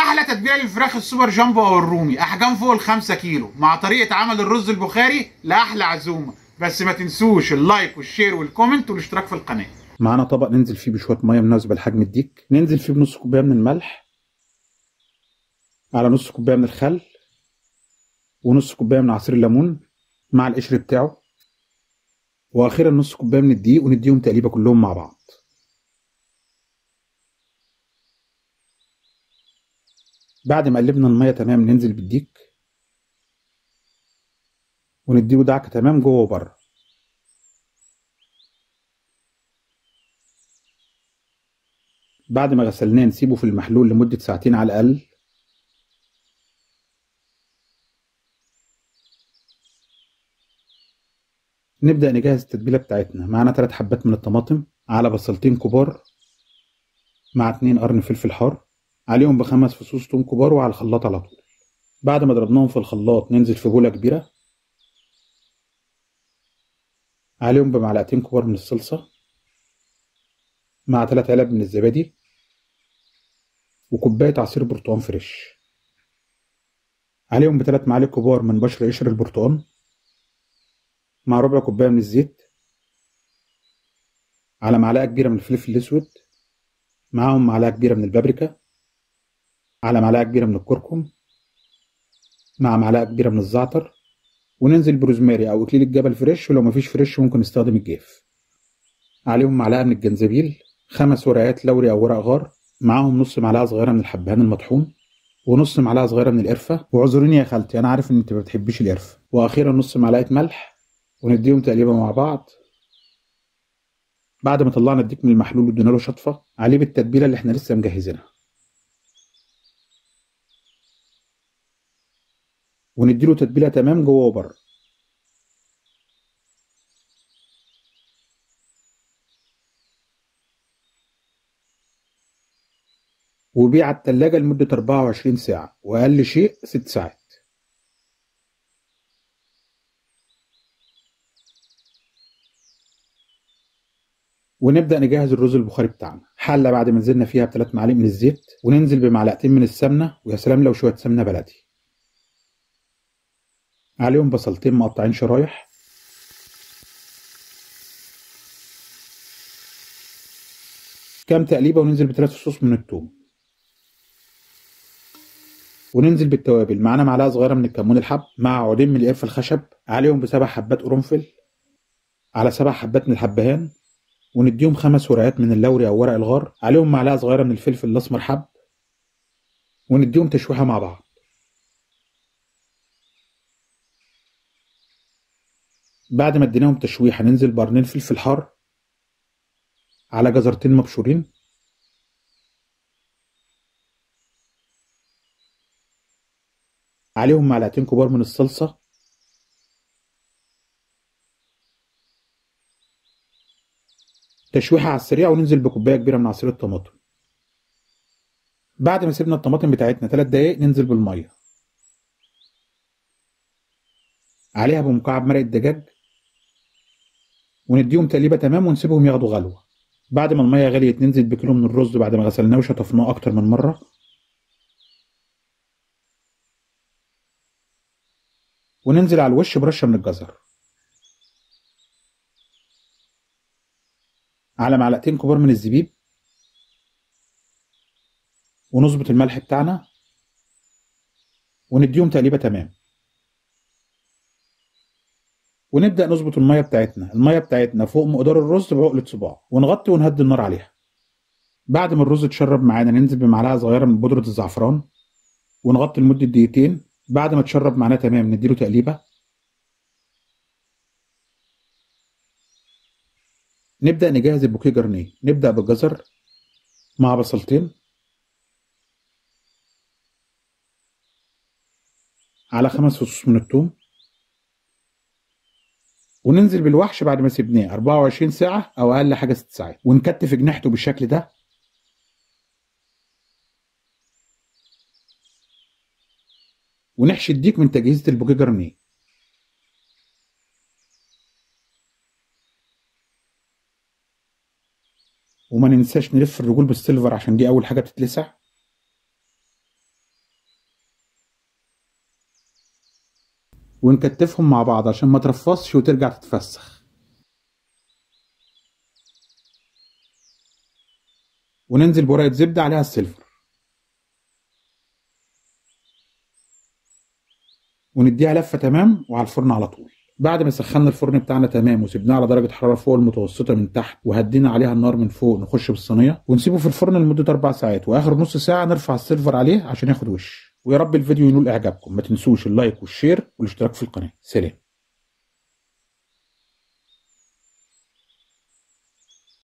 احلى تتبيله للفراخ السوبر جامبو او الرومي، احجام فوق ال5 كيلو، مع طريقه عمل الرز البخاري لاحلى عزومه. بس ما تنسوش اللايك والشير والكومنت والاشتراك في القناه. معانا طبق ننزل فيه بشويه ميه مناسبه لحجم الديك، ننزل فيه بنص كوبايه من الملح، على نص كوبايه من الخل، ونص كوبايه من عصير الليمون مع القشر بتاعه، واخيرا نص كوبايه من الدقيق، ونديهم تقليبه كلهم مع بعض. بعد ما قلبنا الميه تمام ننزل بالديك ونديله دعكه تمام جوه وبره. بعد ما غسلناه نسيبه في المحلول لمده ساعتين على الاقل. نبدأ نجهز التتبيلة بتاعتنا. معانا 3 حبات من الطماطم، على بصلتين كبار، مع 2 قرن فلفل حار، عليهم ب5 فصوص توم كبار، وعلى الخلاط على طول. بعد ما ضربناهم في الخلاط ننزل في بولة كبيرة، عليهم بمعلقتين كبار من الصلصة، مع 3 علب من الزبادي، وكوباية عصير برتقان فريش. عليهم ب3 معالق كبار من بشر قشر البرتقان، مع ربع كوباية من الزيت، على معلقة كبيرة من الفلفل الأسود، معاهم معلقة كبيرة من البابريكا، على معلقة كبيرة من الكركم، مع معلقة كبيرة من الزعتر، وننزل بروزماري او اكليل الجبل فريش، ولو مفيش فريش ممكن نستخدم الجاف. عليهم معلقه من الجنزبيل، 5 ورقات لوري او ورق غار، معاهم نص معلقه صغيره من الحبهان المطحون، ونص معلقه صغيره من القرفه. واعذريني يا خالتي انا عارف ان انت ما بتحبيش القرفه. واخيرا نص معلقه ملح، ونديهم تقليبه مع بعض. بعد ما طلعنا الديك من المحلول وادينا له شطفه، عليه بالتتبيله اللي احنا لسه مجهزينها، ونديله تتبيله تمام جوه وبره. وبيع على التلاجة لمدة 24 ساعة، وأقل شيء 6 ساعات. ونبدأ نجهز الرز البخاري بتاعنا. حلة بعد ما نزلنا فيها ب3 معالق من الزيت، وننزل بمعلقتين من السمنة، ويا سلام لو شوية سمنة بلدي. عليهم بصلتين مقطعين شرايح، كام تقليبة، وننزل ب3 فصوص من الثوم. وننزل بالتوابل. معانا معلقة صغيرة من الكمون الحب، مع عودين من القرفة الخشب، عليهم ب7 حبات قرنفل، على 7 حبات من الحبهان، ونديهم 5 ورقات من اللوري أو ورق الغار، عليهم معلقة صغيرة من الفلفل الأسمر حب، ونديهم تشويحة مع بعض. بعد ما اديناهم تشويحة ننزل بقرنين فلفل حار، على جزرتين مبشورين، عليهم معلقتين كبار من الصلصة، تشويحة على السريع، وننزل بكوباية كبيرة من عصير الطماطم. بعد ما سيبنا الطماطم بتاعتنا 3 دقايق ننزل بالمية، عليها بمكعب مرق الدجاج، ونديهم تقليبة تمام، ونسيبهم ياخدوا غلوة. بعد ما المية غليت ننزل بكيلو من الرز بعد ما غسلناه وشطفناه أكتر من مرة، وننزل على الوش برشة من الجزر، على معلقتين كبار من الزبيب، ونظبط الملح بتاعنا، ونديهم تقليبة تمام. ونبدأ نظبط المية بتاعتنا فوق مقدار الرز بعقلة صباع، ونغطي ونهدي النار عليها. بعد ما الرز اتشرب معانا ننزل بمعلقة صغيرة من بودرة الزعفران، ونغطي لمدة دقيقتين. بعد ما تشرب معانا تمام نديله تقليبة. نبدأ نجهز البوكيه جرنيه. نبدأ بالجزر مع بصلتين، على 5 فصوص من الثوم، وننزل بالوحش بعد ما سيبناه 24 ساعة أو أقل حاجة 6 ساعات، ونكتف جناحته بالشكل ده. ونحشي الديك من تجهيزة البوكيه جرنيه. وما ننساش نلف الرجول بالسيلفر عشان دي أول حاجة بتتلسع. ونكتفهم مع بعض عشان ما ترفصش وترجع تتفسخ. وننزل بورقة زبدة عليها السيلفر، ونديها لفة تمام وعلى الفرن على طول. بعد ما سخنا الفرن بتاعنا تمام وسيبناه على درجة حرارة فوق المتوسطة من تحت وهدينا عليها النار من فوق، نخش بالصينية ونسيبه في الفرن لمدة 4 ساعات، واخر نص ساعة نرفع السيلفر عليه عشان ياخد وش. ويا رب الفيديو ينول اعجابكم. ما تنسوش اللايك والشير والاشتراك في القناة. سلام.